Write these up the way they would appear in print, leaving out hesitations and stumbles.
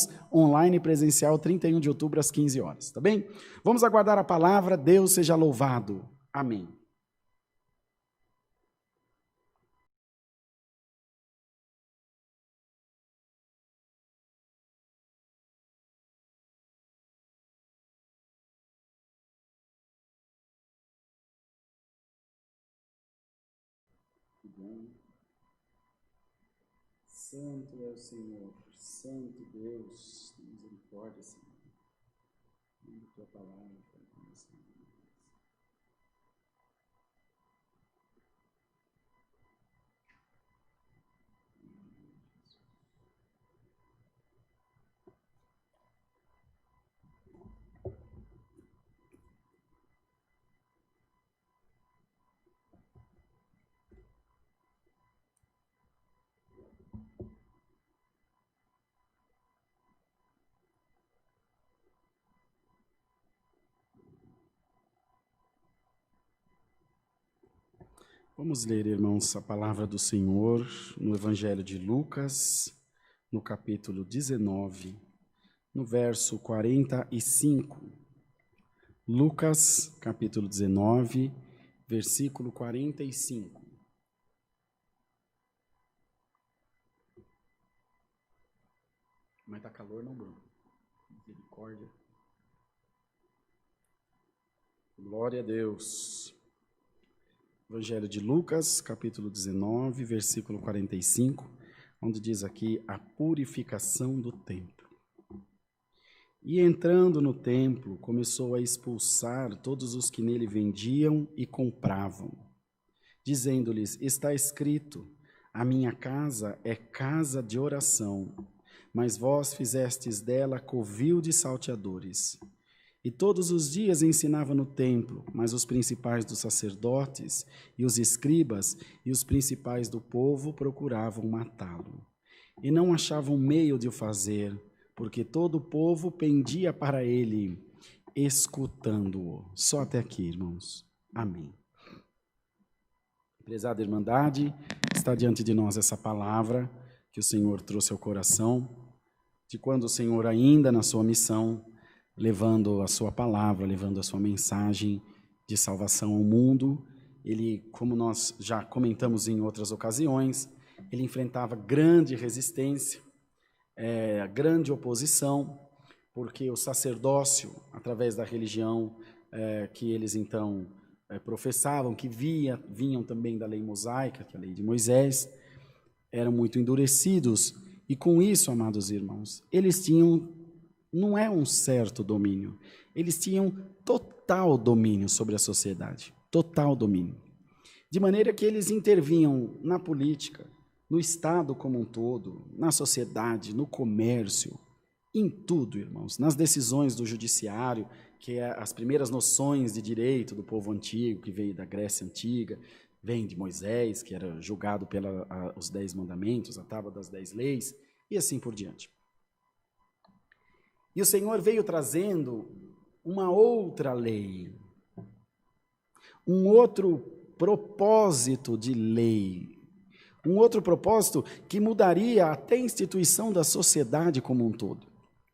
irmãos, online e presencial, 31 de outubro, às 15 horas, tá bem? Vamos aguardar a palavra, Deus seja louvado. Amém. Santo é o Senhor, Santo Deus, misericórdia, Senhor. A tua palavra, Senhor. Vamos ler, irmãos, a palavra do Senhor no Evangelho de Lucas, no capítulo 19, no verso 45. Lucas, capítulo 19, versículo 45. Mas tá calor, não, Bruno? Misericórdia. Glória a Deus. Evangelho de Lucas, capítulo 19, versículo 45, onde diz aqui a purificação do templo. E entrando no templo, começou a expulsar todos os que nele vendiam e compravam, dizendo-lhes: está escrito, a minha casa é casa de oração, mas vós fizestes dela covil de salteadores. E todos os dias ensinava no templo, mas os principais dos sacerdotes e os escribas e os principais do povo procuravam matá-lo. E não achavam meio de o fazer, porque todo o povo pendia para ele, escutando-o. Só até aqui, irmãos. Amém. Prezada Irmandade, está diante de nós essa palavra que o Senhor trouxe ao coração, de quando o Senhor ainda na sua missão, levando a sua palavra, levando a sua mensagem de salvação ao mundo. Ele, como nós já comentamos em outras ocasiões, ele enfrentava grande resistência, grande oposição, porque o sacerdócio, através da religião que eles então professavam, que vinham também da lei mosaica, que é a lei de Moisés, eram muito endurecidos, e com isso, amados irmãos, eles tinham não é um certo domínio. Eles tinham total domínio sobre a sociedade. Total domínio. De maneira que eles intervinham na política, no Estado como um todo, na sociedade, no comércio, em tudo, irmãos. Nas decisões do judiciário, que é as primeiras noções de direito do povo antigo, que veio da Grécia Antiga, vem de Moisés, que era julgado pelos 10 mandamentos, a tábua das 10 leis, e assim por diante. E o Senhor veio trazendo uma outra lei, um outro propósito de lei, um outro propósito que mudaria até a instituição da sociedade como um todo.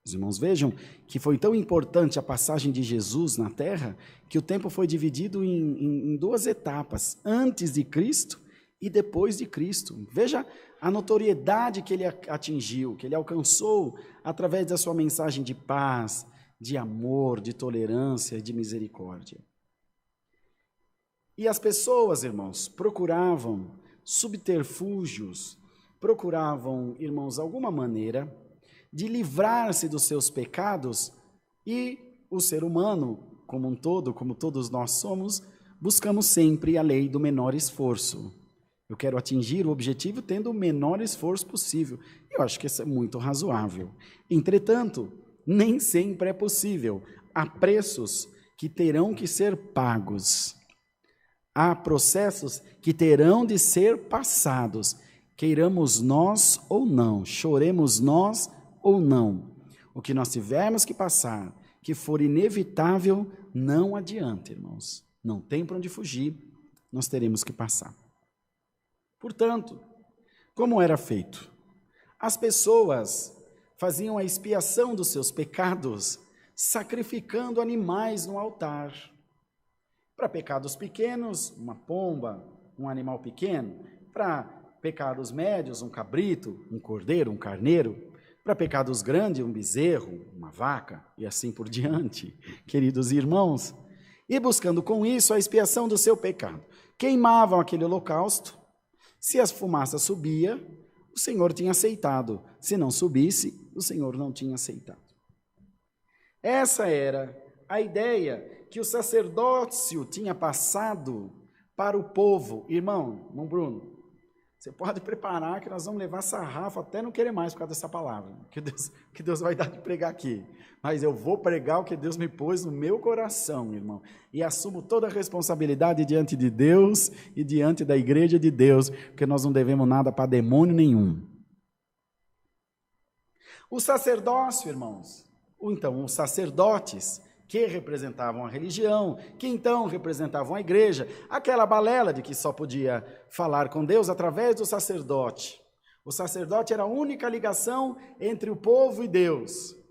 Os irmãos vejam que foi tão importante a passagem de Jesus na terra, que o tempo foi dividido em duas etapas, antes de Cristo e depois de Cristo. Veja a notoriedade que ele atingiu, que ele alcançou através da sua mensagem de paz, de amor, de tolerância e de misericórdia. E as pessoas, irmãos, procuravam subterfúgios, procuravam, irmãos, alguma maneira de livrar-se dos seus pecados, e o ser humano, como um todo, como todos nós somos, buscamos sempre a lei do menor esforço. Eu quero atingir o objetivo tendo o menor esforço possível. Eu acho que isso é muito razoável. Entretanto, nem sempre é possível. Há preços que terão que ser pagos. Há processos que terão de ser passados. Queiramos nós ou não, choremos nós ou não. O que nós tivermos que passar, que for inevitável, não adianta, irmãos. Não tem para onde fugir, nós teremos que passar. Portanto, como era feito? As pessoas faziam a expiação dos seus pecados, sacrificando animais no altar. Para pecados pequenos, uma pomba, um animal pequeno. Para pecados médios, um cabrito, um cordeiro, um carneiro. Para pecados grandes, um bezerro, uma vaca, e assim por diante, queridos irmãos. E buscando com isso a expiação do seu pecado. Queimavam aquele holocausto. Se a fumaça subia, o Senhor tinha aceitado. Se não subisse, o Senhor não tinha aceitado. Essa era a ideia que o sacerdócio tinha passado para o povo. Irmão Bruno, você pode preparar que nós vamos levar sarrafo até não querer mais por causa dessa palavra, que Deus vai dar de pregar aqui. Mas eu vou pregar o que Deus me pôs no meu coração, irmão. E assumo toda a responsabilidade diante de Deus e diante da igreja de Deus, porque nós não devemos nada para demônio nenhum. O sacerdócio, irmãos, ou então os sacerdotes, que representavam a religião, que então representavam a igreja, aquela balela de que só podia falar com Deus através do sacerdote. O sacerdote era a única ligação entre o povo e Deus.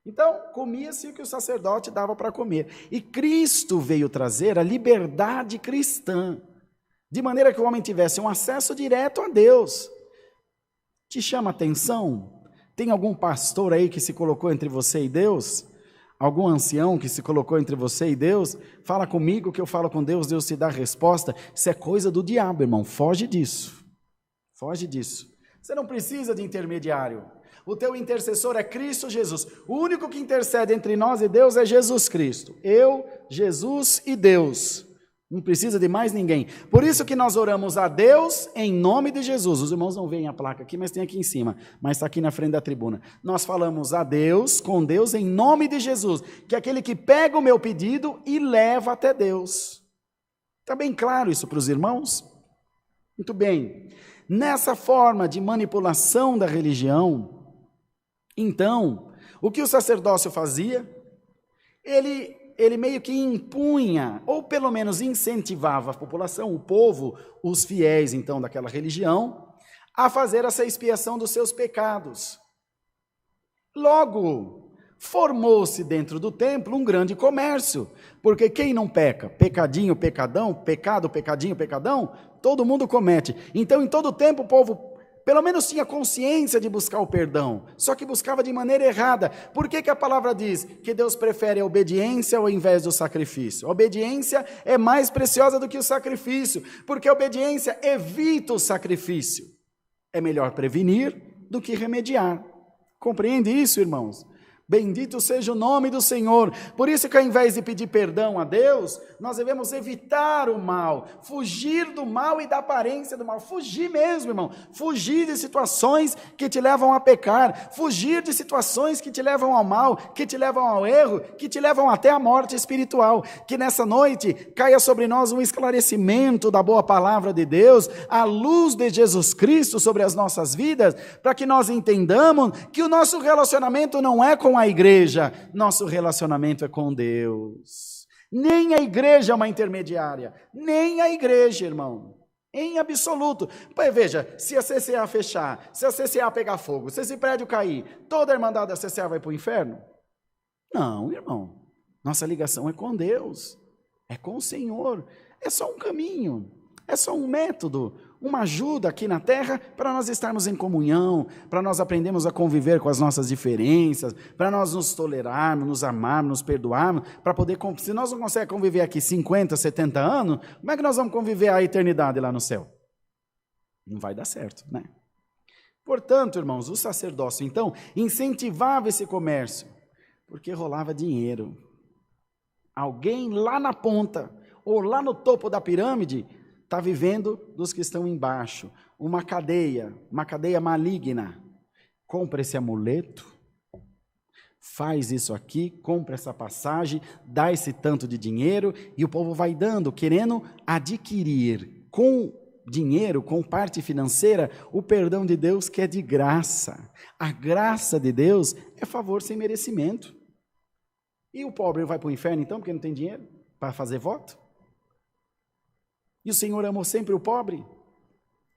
Então, comia-se o que o sacerdote dava para comer. E Cristo veio trazer a liberdade cristã, de maneira que o homem tivesse um acesso direto a Deus. Te chama a atenção? Tem algum pastor aí que se colocou entre você e Deus? Algum ancião que se colocou entre você e Deus? Fala comigo que eu falo com Deus, Deus te dá a resposta. Isso é coisa do diabo, irmão. Foge disso. Foge disso. Você não precisa de intermediário. O teu intercessor é Cristo Jesus. O único que intercede entre nós e Deus é Jesus Cristo. Eu, Jesus e Deus. Não precisa de mais ninguém. Por isso que nós oramos a Deus em nome de Jesus. Os irmãos não veem a placa aqui, mas tem aqui em cima. Mas está aqui na frente da tribuna. Nós falamos a Deus, com Deus, em nome de Jesus. Que é aquele que pega o meu pedido e leva até Deus. Está bem claro isso para os irmãos? Muito bem. Nessa forma de manipulação da religião, então, o que o sacerdócio fazia? Ele meio que impunha, ou pelo menos incentivava a população, o povo, os fiéis então daquela religião, a fazer essa expiação dos seus pecados. Logo, formou-se dentro do templo um grande comércio, porque quem não peca? Pecadinho, pecadão, pecado, pecadinho, pecadão, todo mundo comete. Então, em todo o tempo, o povo pelo menos tinha consciência de buscar o perdão, só que buscava de maneira errada. Por que a palavra diz que Deus prefere a obediência ao invés do sacrifício? A obediência é mais preciosa do que o sacrifício, porque a obediência evita o sacrifício. É melhor prevenir do que remediar. Compreende isso, irmãos? Bendito seja o nome do Senhor. Por isso que ao invés de pedir perdão a Deus, nós devemos evitar o mal, fugir do mal e da aparência do mal. Fugir mesmo, irmão. Fugir de situações que te levam a pecar. Fugir de situações que te levam ao mal, que te levam ao erro, que te levam até à morte espiritual. Que nessa noite caia sobre nós um esclarecimento da boa palavra de Deus, a luz de Jesus Cristo sobre as nossas vidas, para que nós entendamos que o nosso relacionamento não é com a igreja, nosso relacionamento é com Deus. Nem a igreja é uma intermediária, nem a igreja, irmão, em absoluto. Pois veja, se a CCA fechar, se a CCA pegar fogo, se esse prédio cair, toda a irmandade da CCA vai para o inferno? Não, irmão, nossa ligação é com Deus, é com o Senhor, é só um caminho, é só um método, uma ajuda aqui na terra para nós estarmos em comunhão, para nós aprendermos a conviver com as nossas diferenças, para nós nos tolerarmos, nos amarmos, nos perdoarmos, para poder, se nós não conseguimos conviver aqui 50, 70 anos, como é que nós vamos conviver a eternidade lá no céu? Não vai dar certo, né? Portanto, irmãos, o sacerdócio, então, incentivava esse comércio, porque rolava dinheiro. Alguém lá na ponta, ou lá no topo da pirâmide, está vivendo dos que estão embaixo. Uma cadeia maligna. Compra esse amuleto, faz isso aqui, compra essa passagem, dá esse tanto de dinheiro, e o povo vai dando, querendo adquirir com dinheiro, com parte financeira, o perdão de Deus que é de graça. A graça de Deus é favor sem merecimento. E o pobre vai para o inferno então, porque não tem dinheiro para fazer voto? E o Senhor amou sempre o pobre.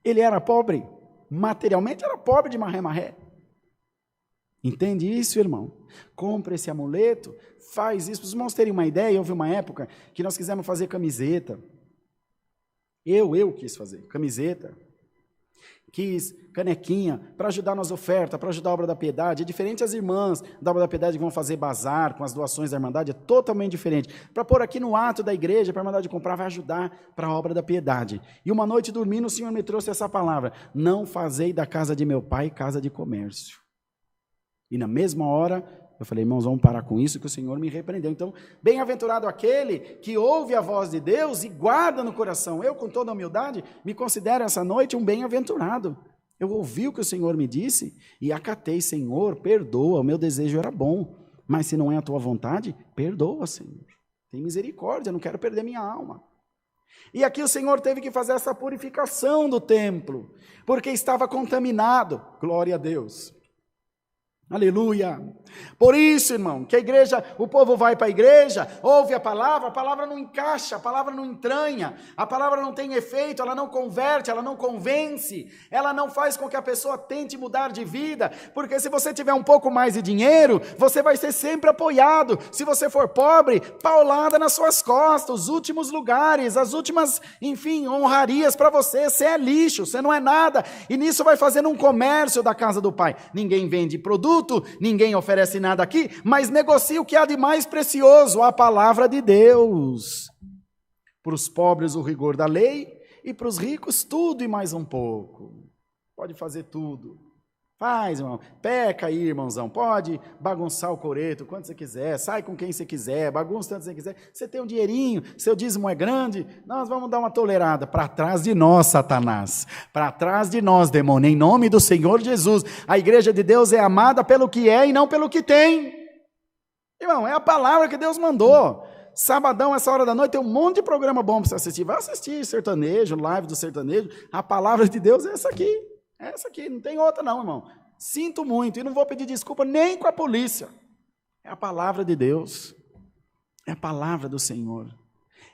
Ele era pobre, materialmente era pobre de marré-marré. Entende isso, irmão? Compra esse amuleto, faz isso. Para os irmãos terem uma ideia, houve uma época que nós quisemos fazer camiseta. Eu quis fazer camiseta. Quis canequinha, para ajudar nas ofertas, para ajudar a obra da piedade. É diferente as irmãs da obra da piedade que vão fazer bazar com as doações da Irmandade, é totalmente diferente. Para pôr aqui no ato da igreja, para a Irmandade comprar, vai ajudar para a obra da piedade. E uma noite dormindo, o Senhor me trouxe essa palavra: não fazei da casa de meu pai casa de comércio. E na mesma hora, eu falei, irmãos, vamos parar com isso, que o Senhor me repreendeu. Então, bem-aventurado aquele que ouve a voz de Deus e guarda no coração. Eu, com toda a humildade, me considero essa noite um bem-aventurado. Eu ouvi o que o Senhor me disse e acatei. Senhor, perdoa, o meu desejo era bom, mas se não é a tua vontade, perdoa, Senhor. Tem misericórdia, não quero perder minha alma. E aqui o Senhor teve que fazer essa purificação do templo, porque estava contaminado. Glória a Deus. Aleluia. Por isso, irmão, que a igreja, o povo vai para a igreja, ouve a palavra não encaixa, a palavra não entranha, a palavra não tem efeito, ela não converte, ela não convence, ela não faz com que a pessoa tente mudar de vida, porque se você tiver um pouco mais de dinheiro, você vai ser sempre apoiado. Se você for pobre, paulada nas suas costas, os últimos lugares, as últimas, enfim, honrarias para você. Você é lixo, você não é nada, e nisso vai fazendo um comércio da casa do Pai. Ninguém vende produto, ninguém oferece nada aqui, mas negocia o que há de mais precioso, a palavra de Deus. Para os pobres o rigor da lei, e para os ricos tudo e mais um pouco. Pode fazer tudo. Faz, irmão. Peca aí, irmãozão. Pode bagunçar o coreto quanto você quiser, sai com quem você quiser, bagunça tanto você quiser. Você tem um dinheirinho, seu dízimo é grande, nós vamos dar uma tolerada. Para trás de nós, Satanás. Para trás de nós, demônio. Em nome do Senhor Jesus. A igreja de Deus é amada pelo que é e não pelo que tem. Irmão, é a palavra que Deus mandou. Sabadão, essa hora da noite, tem um monte de programa bom para você assistir. Vai assistir sertanejo, live do sertanejo. A palavra de Deus é essa aqui. Essa aqui, não tem outra não, irmão. Sinto muito e não vou pedir desculpa nem com a polícia. É a palavra de Deus. É a palavra do Senhor.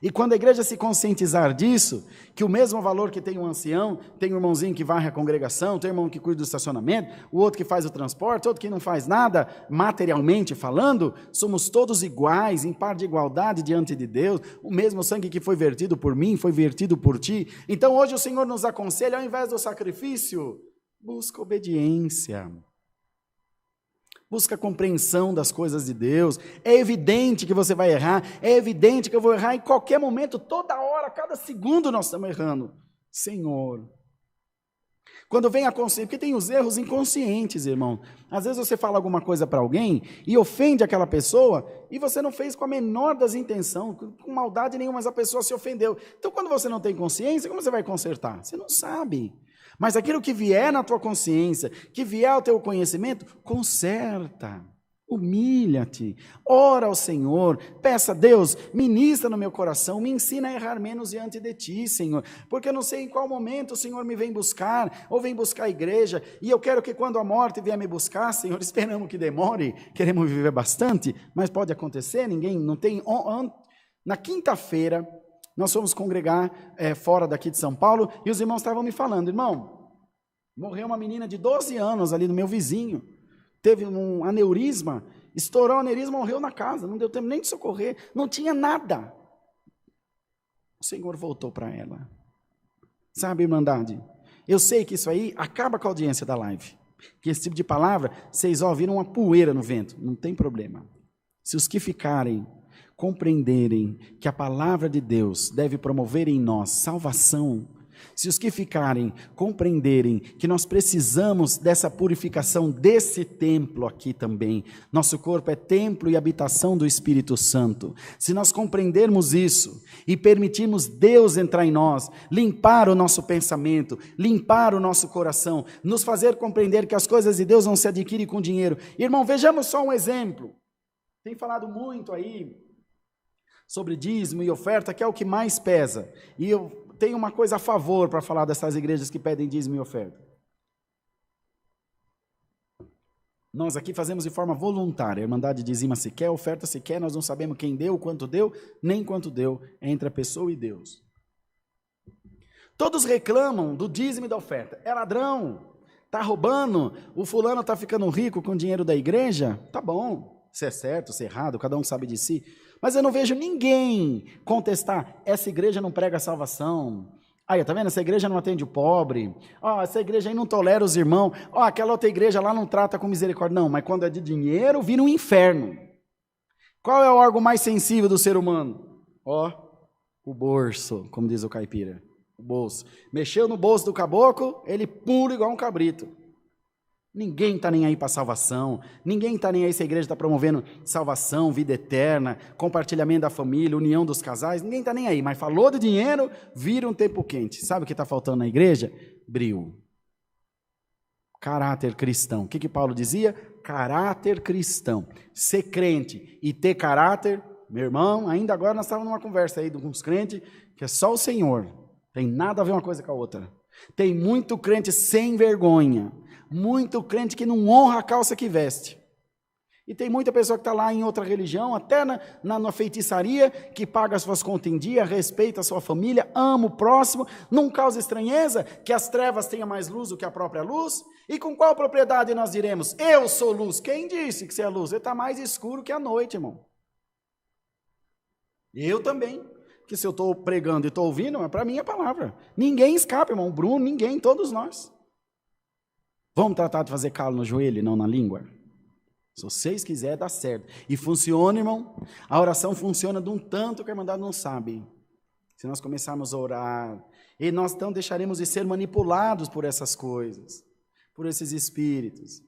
E quando a igreja se conscientizar disso, que o mesmo valor que tem um ancião, tem um irmãozinho que varre a congregação, tem um irmão que cuida do estacionamento, o outro que faz o transporte, outro que não faz nada, materialmente falando, somos todos iguais, em par de igualdade diante de Deus. O mesmo sangue que foi vertido por mim, foi vertido por ti. Então hoje o Senhor nos aconselha, ao invés do sacrifício, busca obediência. Busca a compreensão das coisas de Deus. É evidente que você vai errar, é evidente que eu vou errar em qualquer momento, toda hora, cada segundo nós estamos errando. Senhor, quando vem a consciência, porque tem os erros inconscientes, irmão. Às vezes você fala alguma coisa para alguém e ofende aquela pessoa e você não fez com a menor das intenções, com maldade nenhuma, mas a pessoa se ofendeu. Então quando você não tem consciência, como você vai consertar? Você não sabe. Mas aquilo que vier na tua consciência, que vier ao teu conhecimento, conserta, humilha-te, ora ao Senhor, peça a Deus, ministra no meu coração, me ensina a errar menos diante de ti, Senhor, porque eu não sei em qual momento o Senhor me vem buscar, ou vem buscar a igreja, e eu quero que quando a morte vier me buscar, Senhor, esperamos que demore, queremos viver bastante, mas pode acontecer, ninguém, não tem, na quinta-feira, nós fomos congregar fora daqui de São Paulo, e os irmãos estavam me falando, irmão, morreu uma menina de 12 anos ali no meu vizinho, teve um aneurisma, estourou o aneurisma, morreu na casa, não deu tempo nem de socorrer, não tinha nada. O Senhor voltou para ela. Sabe, irmandade, eu sei que isso aí acaba com a audiência da live, que esse tipo de palavra, vocês ouviram uma poeira no vento, não tem problema. Se os que ficarem compreenderem que a palavra de Deus deve promover em nós salvação, se os que ficarem compreenderem que nós precisamos dessa purificação desse templo aqui também, nosso corpo é templo e habitação do Espírito Santo, se nós compreendermos isso e permitirmos Deus entrar em nós, limpar o nosso pensamento, limpar o nosso coração, nos fazer compreender que as coisas de Deus não se adquirem com dinheiro. Irmão, vejamos só um exemplo, tem falado muito aí sobre dízimo e oferta, que é o que mais pesa, e eu tenho uma coisa a favor para falar dessas igrejas que pedem dízimo e oferta. Nós aqui fazemos de forma voluntária, a Irmandade dizima se quer, oferta se quer, nós não sabemos quem deu, quanto deu, nem quanto deu, é entre a pessoa e Deus. Todos reclamam do dízimo e da oferta, é ladrão, Está roubando? O fulano está ficando rico com o dinheiro da igreja? Tá bom, se é certo, se é errado, cada um sabe de si. Mas eu não vejo ninguém contestar, essa igreja não prega salvação. Aí, tá vendo? Essa igreja não atende o pobre. Essa igreja aí não tolera os irmãos. Aquela outra igreja lá não trata com misericórdia. Não, mas quando é de dinheiro, vira um inferno. Qual é o órgão mais sensível do ser humano? O bolso, como diz o caipira. O bolso. Mexeu no bolso do caboclo, ele pula igual um cabrito. Ninguém está nem aí para salvação, ninguém está nem aí se a igreja está promovendo salvação, vida eterna, compartilhamento da família, união dos casais, ninguém está nem aí, mas falou de dinheiro, vira um tempo quente. Sabe o que está faltando na igreja? Brio. Caráter cristão. O que Paulo dizia? Caráter cristão. Ser crente e ter caráter, meu irmão, ainda agora nós estávamos numa conversa aí com uns crentes, que é só o Senhor, tem nada a ver uma coisa com a outra. Tem muito crente sem vergonha, muito crente que não honra a calça que veste. E tem muita pessoa que está lá em outra religião, até na feitiçaria, que paga as suas contas em dia, respeita a sua família, ama o próximo, não causa estranheza, que as trevas tenham mais luz do que a própria luz. E com qual propriedade nós diremos? Eu sou luz. Quem disse que você é luz? Você está mais escuro que a noite, irmão. Eu também. Que se eu estou pregando e estou ouvindo, é para mim a palavra. Ninguém escapa, irmão. Bruno, ninguém, todos nós. Vamos tratar de fazer calo no joelho e não na língua? Se vocês quiserem, dá certo. E funciona, irmão. A oração funciona de um tanto que a Irmandade não sabe. Se nós começarmos a orar, e nós então deixaremos de ser manipulados por essas coisas, por esses espíritos,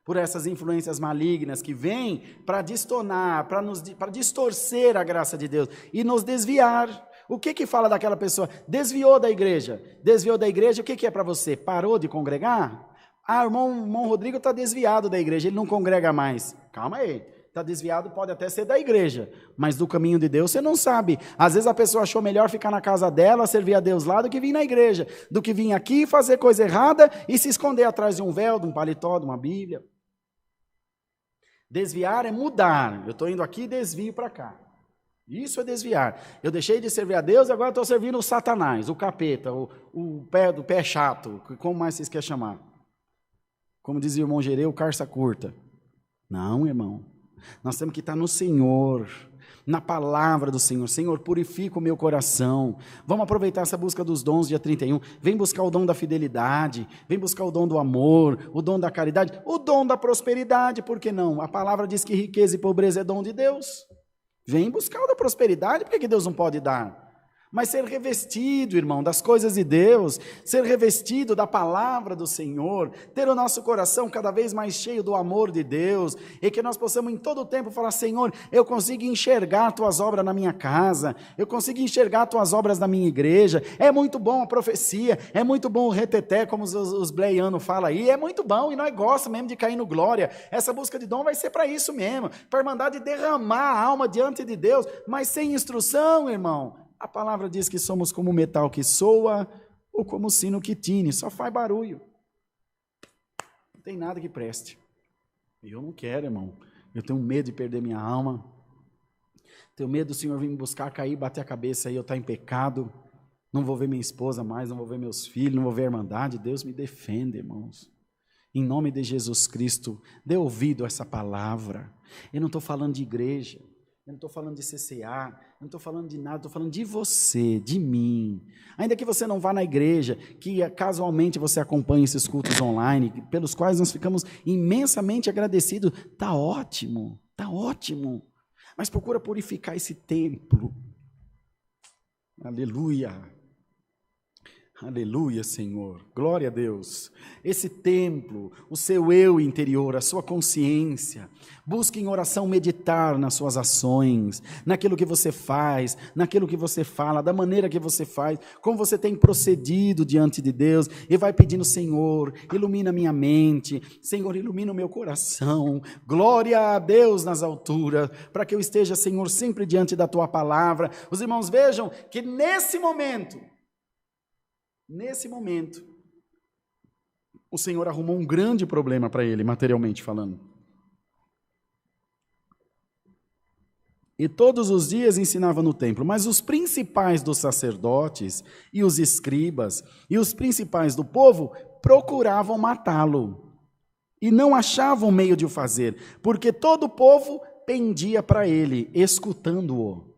por essas influências malignas que vêm para destonar, para distorcer a graça de Deus e nos desviar. O que fala daquela pessoa? Desviou da igreja. Desviou da igreja, o que é para você? Parou de congregar? O irmão Rodrigo está desviado da igreja, ele não congrega mais. Calma aí, está desviado, pode até ser da igreja, mas do caminho de Deus você não sabe. Às vezes a pessoa achou melhor ficar na casa dela, servir a Deus lá, do que vir na igreja, do que vir aqui fazer coisa errada e se esconder atrás de um véu, de um paletó, de uma Bíblia. Desviar é mudar. Eu estou indo aqui e desvio para cá. Isso é desviar. Eu deixei de servir a Deus e agora estou servindo o Satanás, o capeta, o pé chato, como mais vocês querem chamar? Como dizia o irmão Gereu, carça curta. Não, irmão. Nós temos que estar no Senhor, na palavra do Senhor. Senhor, purifica o meu coração. Vamos aproveitar essa busca dos dons, dia 31. Vem buscar o dom da fidelidade, vem buscar o dom do amor, o dom da caridade, o dom da prosperidade, por que não? A palavra diz que riqueza e pobreza é dom de Deus. Vem buscar o da prosperidade, por que Deus não pode dar? Mas ser revestido, irmão, das coisas de Deus, ser revestido da palavra do Senhor, ter o nosso coração cada vez mais cheio do amor de Deus, e que nós possamos em todo o tempo falar, Senhor, eu consigo enxergar tuas obras na minha casa, eu consigo enxergar tuas obras na minha igreja. É muito bom a profecia, é muito bom o reteté, como os bleianos falam aí, é muito bom, e nós gostamos mesmo de cair no glória. Essa busca de dom vai ser para isso mesmo, para a Irmandade derramar a alma diante de Deus, mas sem instrução, irmão. A palavra diz que somos como metal que soa ou como sino que tine, só faz barulho. Não tem nada que preste. Eu não quero, irmão. Eu tenho medo de perder minha alma. Tenho medo do Senhor vir me buscar, cair, bater a cabeça e eu estar em pecado. Não vou ver minha esposa mais, não vou ver meus filhos, não vou ver a Irmandade. Deus me defenda, irmãos. Em nome de Jesus Cristo, dê ouvido a essa palavra. Eu não estou falando de igreja. Eu não estou falando de CCA, eu não estou falando de nada, estou falando de você, de mim. Ainda que você não vá na igreja, que casualmente você acompanhe esses cultos online, pelos quais nós ficamos imensamente agradecidos, está ótimo, está ótimo. Mas procura purificar esse templo. Aleluia. Aleluia, Senhor, glória a Deus. Esse templo, o seu eu interior, a sua consciência, busque em oração meditar nas suas ações, naquilo que você faz, naquilo que você fala, da maneira que você faz, como você tem procedido diante de Deus, e vai pedindo, Senhor, ilumina minha mente, Senhor, ilumina o meu coração, glória a Deus nas alturas, para que eu esteja, Senhor, sempre diante da Tua palavra. Os irmãos vejam que nesse momento, o Senhor arrumou um grande problema para ele, materialmente falando. E todos os dias ensinava no templo, mas os principais dos sacerdotes, e os escribas, e os principais do povo, procuravam matá-lo e não achavam meio de o fazer, porque todo o povo pendia para ele, escutando-o.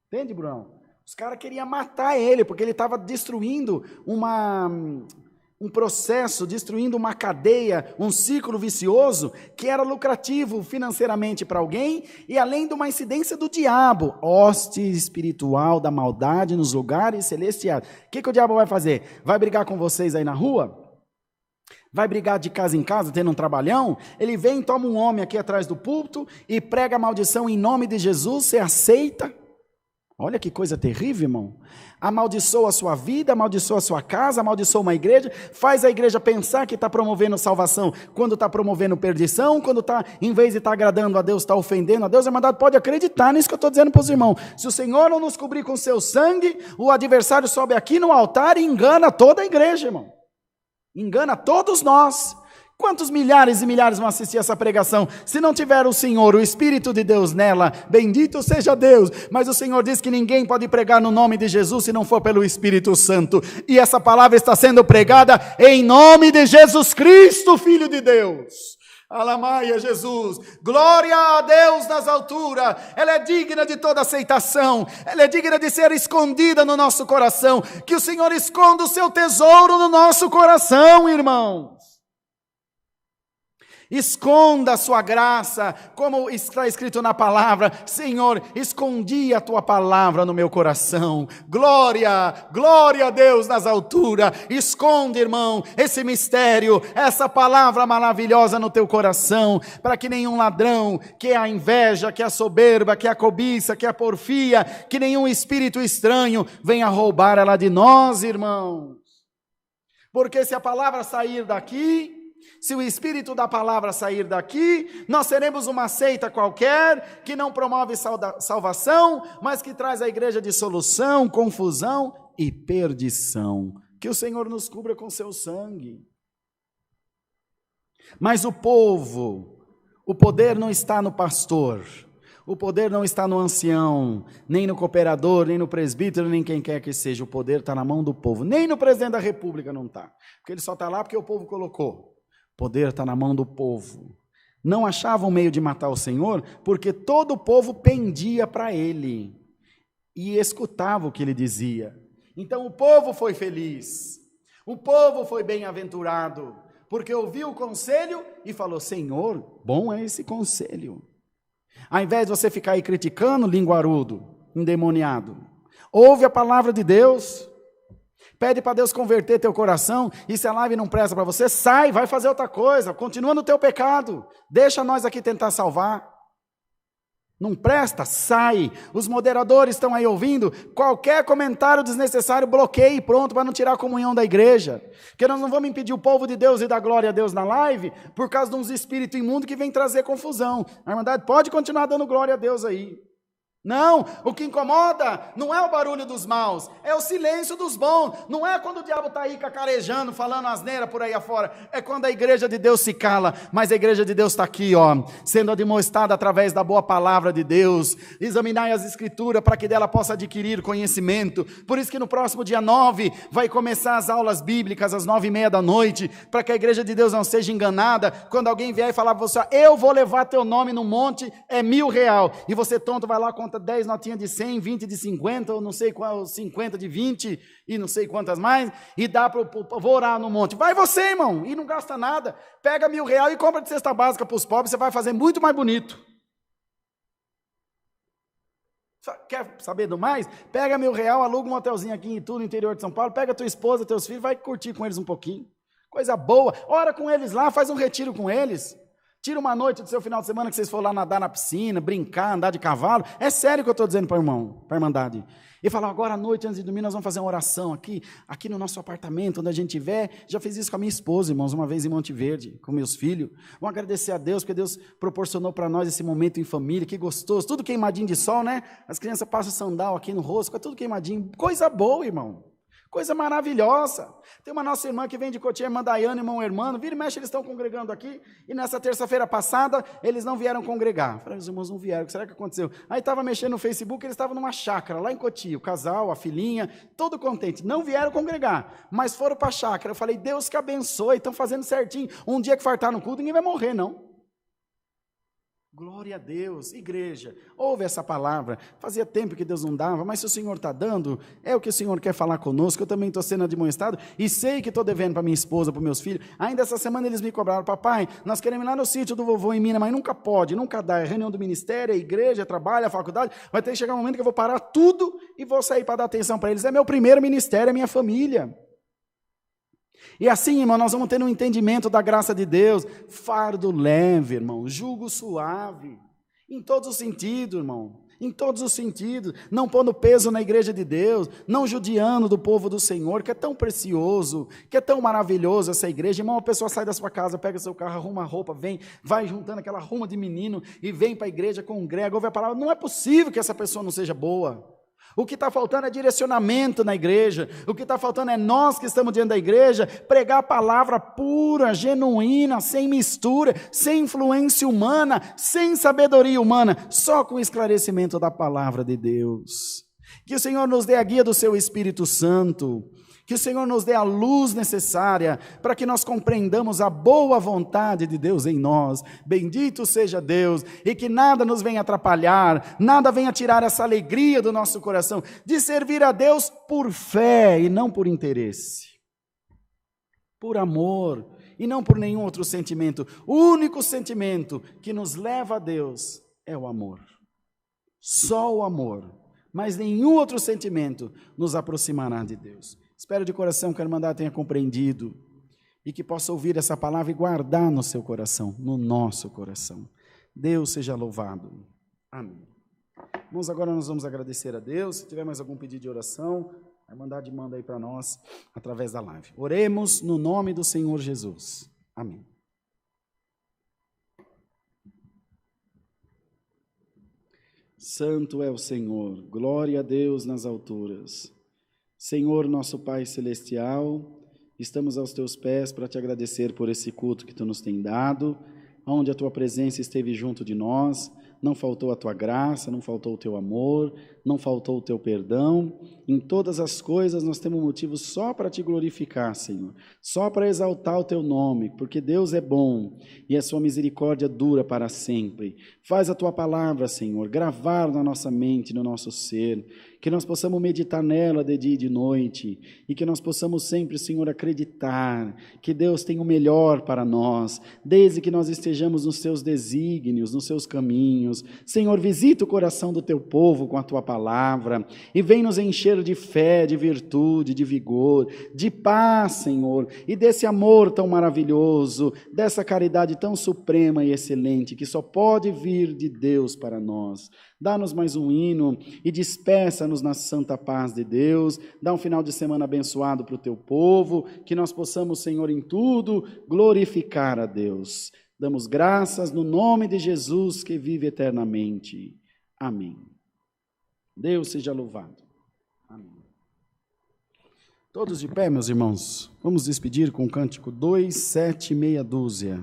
Entende, Bruno? Os caras queriam matar ele, porque ele estava destruindo um processo, destruindo uma cadeia, um ciclo vicioso, que era lucrativo financeiramente para alguém, e além de uma incidência do diabo, hoste espiritual da maldade nos lugares celestiais. O que o diabo vai fazer? Vai brigar com vocês aí na rua? Vai brigar de casa em casa, tendo um trabalhão? Ele vem, toma um homem aqui atrás do púlpito, e prega a maldição em nome de Jesus, você aceita? Olha que coisa terrível, irmão. Amaldiçoa a sua vida, amaldiçoa a sua casa, amaldiçoa uma igreja, faz a igreja pensar que está promovendo salvação, quando está promovendo perdição, quando está, em vez de estar agradando a Deus, está ofendendo a Deus. Irmandade, pode acreditar nisso que eu estou dizendo para os irmãos. Se o Senhor não nos cobrir com seu sangue, o adversário sobe aqui no altar e engana toda a igreja, irmão. Engana todos nós. Quantos milhares e milhares vão assistir essa pregação? Se não tiver o Senhor, o Espírito de Deus nela, bendito seja Deus. Mas o Senhor diz que ninguém pode pregar no nome de Jesus se não for pelo Espírito Santo. E essa palavra está sendo pregada em nome de Jesus Cristo, Filho de Deus. Alamaia Jesus, glória a Deus nas alturas. Ela é digna de toda aceitação, ela é digna de ser escondida no nosso coração. Que o Senhor esconda o seu tesouro no nosso coração, irmão. Esconda a sua graça, como está escrito na palavra. Senhor, escondi a tua palavra no meu coração. Glória, glória a Deus nas alturas. Esconde, irmão, esse mistério, essa palavra maravilhosa no teu coração, para que nenhum ladrão, que é a inveja, que é a soberba, que é a cobiça, que é a porfia, que nenhum espírito estranho venha roubar ela de nós, irmãos. Porque se a palavra sair daqui, se o Espírito da palavra sair daqui, nós seremos uma seita qualquer, que não promove salvação, mas que traz à igreja dissolução, confusão e perdição. Que o Senhor nos cubra com seu sangue. Mas o povo, o poder não está no pastor, o poder não está no ancião, nem no cooperador, nem no presbítero, nem quem quer que seja. O poder está na mão do povo, nem no presidente da república não está, porque ele só está lá porque o povo colocou. O poder está na mão do povo. Não achavam meio de matar o Senhor, porque todo o povo pendia para ele e escutava o que ele dizia. Então o povo foi feliz, o povo foi bem-aventurado, porque ouviu o conselho e falou: Senhor, bom é esse conselho. Ao invés de você ficar aí criticando, linguarudo, endemoniado, ouve a palavra de Deus. Pede para Deus converter teu coração, e se a live não presta para você, sai, vai fazer outra coisa, continua no teu pecado, deixa nós aqui tentar salvar. Não presta, sai. Os moderadores estão aí ouvindo, qualquer comentário desnecessário, bloqueie, pronto, para não tirar a comunhão da igreja, porque nós não vamos impedir o povo de Deus e dar glória a Deus na live, por causa de uns espíritos imundos que vêm trazer confusão. A irmandade pode continuar dando glória a Deus aí. Não, o que incomoda não é o barulho dos maus, é o silêncio dos bons. Não é quando o diabo está aí cacarejando, falando asneira por aí afora, é quando a igreja de Deus se cala. Mas a igreja de Deus está aqui, ó, sendo admoestada através da boa palavra de Deus. Examinai as escrituras para que dela possa adquirir conhecimento. Por isso que no próximo dia 9 vai começar as aulas bíblicas às 9:30 da noite, para que a igreja de Deus não seja enganada. Quando alguém vier e falar para você: eu vou levar teu nome no monte, é R$1.000, e você tonto vai lá, conta 10 notinhas de 100, 20 de 50, ou não sei qual, 50 de 20, e não sei quantas mais, e dá para vou orar no monte. Vai você, irmão, e não gasta nada. Pega R$1.000 e compra de cesta básica para os pobres, você vai fazer muito mais bonito. Quer saber do mais? Pega R$1.000, aluga um hotelzinho aqui em Itu, no interior de São Paulo, pega tua esposa, teus filhos, vai curtir com eles um pouquinho. Coisa boa, ora com eles lá, faz um retiro com eles. Tira uma noite do seu final de semana que vocês foram lá nadar na piscina, brincar, andar de cavalo. É sério que eu estou dizendo para o irmão, para a irmandade. E falar: agora à noite, antes de dormir, nós vamos fazer uma oração aqui no nosso apartamento, onde a gente estiver. Já fiz isso com a minha esposa, irmãos, uma vez em Monte Verde, com meus filhos. Vamos agradecer a Deus, porque Deus proporcionou para nós esse momento em família, que gostoso. Tudo queimadinho de sol, né? As crianças passam sandal aqui no rosto, tudo queimadinho. Coisa boa, irmão. Coisa maravilhosa. Tem uma nossa irmã que vem de Cotia, irmã Daiane, irmão Hermano, vira e mexe, eles estão congregando aqui, e nessa terça-feira passada, eles não vieram congregar. Falei, os irmãos não vieram, o que será que aconteceu? Aí estava mexendo no Facebook, eles estavam numa chácara, lá em Cotia, o casal, a filhinha, todo contente, não vieram congregar, mas foram para a chácara. Eu falei, Deus que abençoe, estão fazendo certinho, um dia que fartar no culto, ninguém vai morrer, não. Glória a Deus, igreja, ouve essa palavra, fazia tempo que Deus não dava, mas se o Senhor está dando, é o que o Senhor quer falar conosco, eu também estou sendo admoestado, e sei que estou devendo para minha esposa, para meus filhos, ainda essa semana eles me cobraram, papai, nós queremos ir lá no sítio do vovô em Minas, mas nunca pode, nunca dá, é reunião do ministério, é igreja, é trabalho, é faculdade, vai ter que chegar um momento que eu vou parar tudo, e vou sair para dar atenção para eles, é meu primeiro ministério, é minha família. E assim, irmão, nós vamos ter um entendimento da graça de Deus, fardo leve, irmão, jugo suave, em todos os sentidos, irmão, em todos os sentidos, não pondo peso na igreja de Deus, não judiando do povo do Senhor, que é tão precioso, que é tão maravilhoso essa igreja. Irmão, a pessoa sai da sua casa, pega seu carro, arruma a roupa, vem, vai juntando aquela ruma de menino, e vem para a igreja, congrega, ouve a palavra. Não é possível que essa pessoa não seja boa. O que está faltando é direcionamento na igreja, o que está faltando é nós que estamos diante da igreja, pregar a palavra pura, genuína, sem mistura, sem influência humana, sem sabedoria humana, só com o esclarecimento da palavra de Deus. Que o Senhor nos dê a guia do seu Espírito Santo, que o Senhor nos dê a luz necessária para que nós compreendamos a boa vontade de Deus em nós. Bendito seja Deus, e que nada nos venha atrapalhar, nada venha tirar essa alegria do nosso coração, de servir a Deus por fé e não por interesse, por amor e não por nenhum outro sentimento. O único sentimento que nos leva a Deus é o amor, só o amor, mas nenhum outro sentimento nos aproximará de Deus. Espero de coração que a irmandade tenha compreendido e que possa ouvir essa palavra e guardar no seu coração, no nosso coração. Deus seja louvado. Amém. Irmãos, agora nós vamos agradecer a Deus. Se tiver mais algum pedido de oração, a irmandade manda aí para nós através da live. Oremos no nome do Senhor Jesus. Amém. Santo é o Senhor, glória a Deus nas alturas. Senhor, nosso Pai Celestial, estamos aos Teus pés para Te agradecer por esse culto que Tu nos tem dado, onde a Tua presença esteve junto de nós, não faltou a Tua graça, não faltou o Teu amor, não faltou o Teu perdão. Em todas as coisas nós temos motivo só para Te glorificar, Senhor, só para exaltar o Teu nome, porque Deus é bom e a Sua misericórdia dura para sempre. Faz a Tua palavra, Senhor, gravar na nossa mente, no nosso ser, que nós possamos meditar nela de dia e de noite, e que nós possamos sempre, Senhor, acreditar que Deus tem o melhor para nós, desde que nós estejamos nos Seus desígnios, nos Seus caminhos. Senhor, visita o coração do Teu povo com a Tua palavra, e vem nos encher de fé, de virtude, de vigor, de paz, Senhor, e desse amor tão maravilhoso, dessa caridade tão suprema e excelente, que só pode vir de Deus para nós. Dá-nos mais um hino e despeça-nos na santa paz de Deus. Dá um final de semana abençoado para o Teu povo, que nós possamos, Senhor, em tudo glorificar a Deus. Damos graças no nome de Jesus, que vive eternamente. Amém. Deus seja louvado. Amém. Todos de pé, meus irmãos. Vamos despedir com o cântico 276,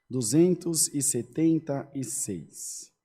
276.